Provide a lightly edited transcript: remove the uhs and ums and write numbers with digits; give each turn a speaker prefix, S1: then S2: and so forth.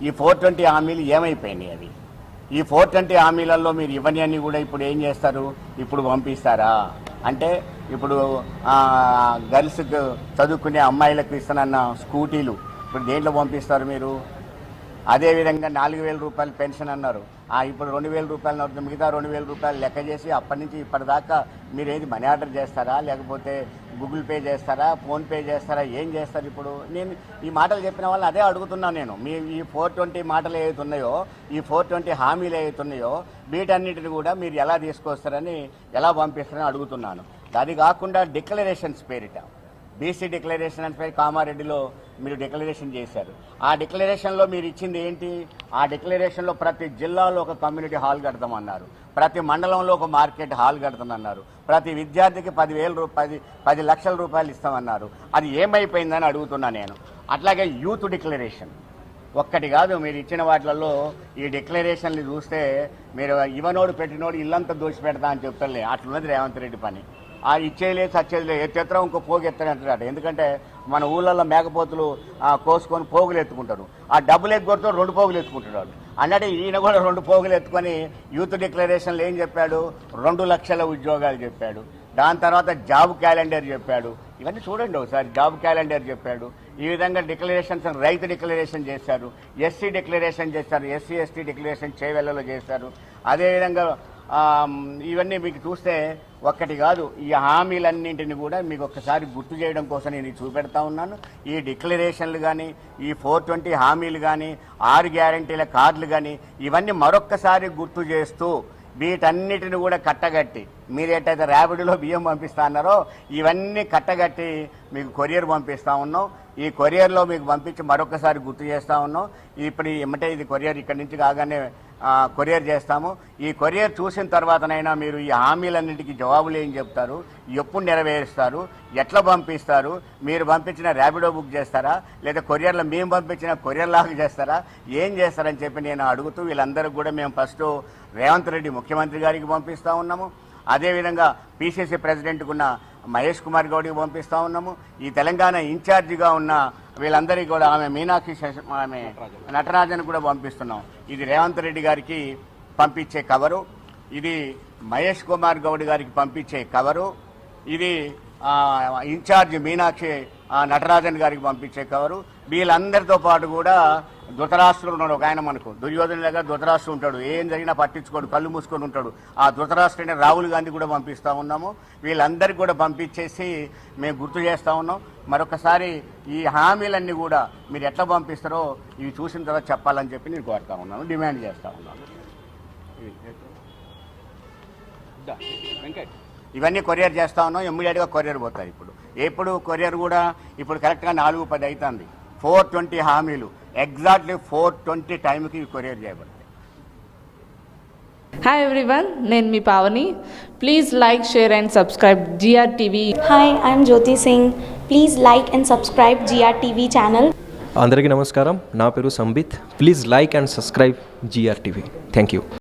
S1: ఈ 420 హామీలు ఏమైపోయినాయి? అవి ఈ 420 హామీలలో మీరు ఇవన్నీ అన్నీ కూడా ఇప్పుడు ఏం చేస్తారు? ఇప్పుడు పంపిస్తారా? అంటే ఇప్పుడు గర్ల్స్కి చదువుకునే అమ్మాయిలకు ఇస్తానన్న స్కూటీలు ఇప్పుడు దేంట్లో పంపిస్తారు మీరు? అదేవిధంగా 4,000 రూపాయలు పెన్షన్ అన్నారు, ఇప్పుడు 2,000 రూపాయలు అవుతుంది. మిగతా 2,000 రూపాయలు లెక్క చేసి అప్పటి నుంచి ఇప్పటిదాకా మీరు ఏది మనీ ఆర్డర్ చేస్తారా, లేకపోతే గూగుల్ పే చేస్తారా, ఫోన్పే చేస్తారా, ఏం చేస్తారు? ఇప్పుడు నేను ఈ మాటలు చెప్పిన వాళ్ళని అదే అడుగుతున్నాను నేను. మీ ఈ 420 మాటలు ఏవైతున్నాయో, ఈ 420 హామీలు ఏవైతున్నాయో వీటన్నిటిని కూడా మీరు ఎలా తీసుకొస్తారని, ఎలా పంపిస్తారని అడుగుతున్నాను. అది కాకుండా డిక్లరేషన్స్ పేరిట బీసీ డిక్లరేషన్ అని పేరు కామారెడ్డిలో మీరు డిక్లరేషన్ చేశారు. ఆ డిక్లరేషన్లో మీరు ఇచ్చింది ఏంటి? ఆ డిక్లరేషన్లో ప్రతి జిల్లాలో ఒక కమ్యూనిటీ హాల్ కడతామన్నారు, ప్రతి మండలంలో ఒక మార్కెట్ హాల్ కడతామన్నారు, ప్రతి విద్యార్థికి 10 లక్షల రూపాయలు ఇస్తామన్నారు. అది ఏమైపోయిందని అడుగుతున్నా నేను. అట్లాగే యూత్ డిక్లరేషన్ ఒక్కటి కాదు, మీరు ఇచ్చిన వాటిలలో ఈ డిక్లరేషన్లు చూస్తే మీరు ఇవనోడు పెట్టినోడు ఇల్లంతా దోషి పెడతా అని చెప్తారులే, అట్లున్నది రేవంత్ రెడ్డి పని. ఆ ఇచ్చేయలేదు సచ్చేది ఎత్తెత్తరా ఇంకో పోగు ఎత్తాడంటాడు. ఎందుకంటే మన ఊళ్ళల్లో మేకపోతులు కోసుకొని పోగులు ఎత్తుకుంటారు, ఆ డబ్బులు ఎత్తుకొడుతూ 2 పోగులు ఎత్తుకుంటున్నాడు అన్నట్టు ఈయన కూడా 2 పోగులు ఎత్తుకొని యూత్ డిక్లరేషన్లు ఏం చెప్పాడు? 2 లక్షల ఉద్యోగాలు చెప్పాడు. దాని తర్వాత జాబ్ క్యాలెండర్ చెప్పాడు. ఇవన్నీ చూడండి ఒకసారి. జాబ్ క్యాలెండర్ చెప్పాడు. ఈ విధంగా డిక్లరేషన్స్, రైతు డిక్లరేషన్ చేశారు, ఎస్సీ డిక్లరేషన్ చేశారు, ఎస్సీ ఎస్టీ డిక్లరేషన్ చేవెళ్ళలో చేశారు. అదేవిధంగా ఇవన్నీ మీకు చూస్తే ఒక్కటి కాదు, ఈ హామీలన్నింటినీ కూడా మీకు ఒక్కసారి గుర్తు చేయడం కోసం నేను చూపెడతా ఉన్నాను. ఈ డిక్లరేషన్లు కానీ, ఈ 420 హామీలు కానీ, 6 గ్యారంటీల కార్డులు కానీ, ఇవన్నీ మరొక్కసారి గుర్తు చేస్తూ వీటన్నిటిని కూడా కట్టగట్టి, మీరు ఎట్టయితే ర్యాపిడోలో బియ్యం పంపిస్తా అన్నారో ఇవన్నీ కట్టగట్టి మీకు కొరియర్ పంపిస్తూ ఉన్నాం. ఈ కొరియర్లో మీకు పంపించి మరొకసారి గుర్తు చేస్తూ ఉన్నాం. ఇప్పుడు ఏమంటే ఇది కొరియర్ ఇక్కడి నుంచి కాగానే కొరియర్ చేస్తాము. ఈ కొరియర్ చూసిన తర్వాతనైనా మీరు ఈ హామీలన్నింటికి జవాబులు ఏం చెప్తారు, ఎప్పుడు నెరవేరుస్తారు, ఎట్లా పంపిస్తారు? మీరు పంపించిన ర్యాపిడో బుక్ చేస్తారా, లేదా కొరియర్లో మేము పంపించిన కొరియర్ లాగా చేస్తారా, ఏం చేస్తారని చెప్పి నేను అడుగుతూ వీళ్ళందరికీ కూడా మేము ఫస్ట్ రేవంత్ రెడ్డి ముఖ్యమంత్రి గారికి పంపిస్తూ ఉన్నాము. అదేవిధంగా పిసిసి ప్రెసిడెంట్కు ఉన్న మహేష్ కుమార్ గౌడ్కి పంపిస్తూ ఉన్నాము. ఈ తెలంగాణ ఇన్ఛార్జిగా ఉన్న వీళ్ళందరికీ కూడా ఆమె మీనాక్షి ఆమె నటరాజన్ కూడా పంపిస్తున్నాం. ఇది రేవంత్ రెడ్డి గారికి పంపించే కవరు, ఇది మహేష్ కుమార్ గౌడ్ గారికి పంపించే కవరు, ఇది ఇన్ఛార్జ్ మీనాక్షి నటరాజన్ గారికి పంపించే కవరు. వీళ్ళందరితో పాటు కూడా ధృతరాష్ట్రుడు ఉన్నాడు ఒక ఆయన, మనకు దుర్యోధన దగ్గర ధృతరాష్ట్రుడు ఉంటాడు, ఏం జరిగినా పట్టించుకోడు, కళ్ళు మూసుకొని ఉంటాడు. ఆ ధృతరాష్ట్రుడిని రాహుల్ గాంధీ కూడా పంపిస్తూ ఉన్నాము. వీళ్ళందరికీ కూడా పంపించేసి మేము గుర్తు చేస్తూ ఉన్నాం. మరొకసారి ఈ హామీలన్నీ కూడా మీరు ఎట్లా పంపిస్తారో ఇవి చూసిన తర్వాత చెప్పాలని చెప్పి నేను కోరుతా ఉన్నాను, డిమాండ్ చేస్తూ ఉన్నాను. ఇవన్నీ కొరియర్ చేస్తూ ఉన్నాం. ఇమ్మీడియట్గా కొరియర్ పోతాయి. ఇప్పుడు కొరియర్ కూడా ఇప్పుడు కరెక్ట్గా 4:10 అవుతుంది. 420 హామీలు ఎగ్జాక్ట్లీ 420 టైంకి కొరియర్ చేయబడతాయి.
S2: హాయ్ ఎవ్రీవన్, నేను మీ Pavani. Please like, share and subscribe GRTV.
S3: Hi, I'm Jyoti Singh. Please like and subscribe GRTV channel.
S4: అందరికీ నమస్కారం, నా పేరు Sambit. Please like and subscribe GRTV. Thank you.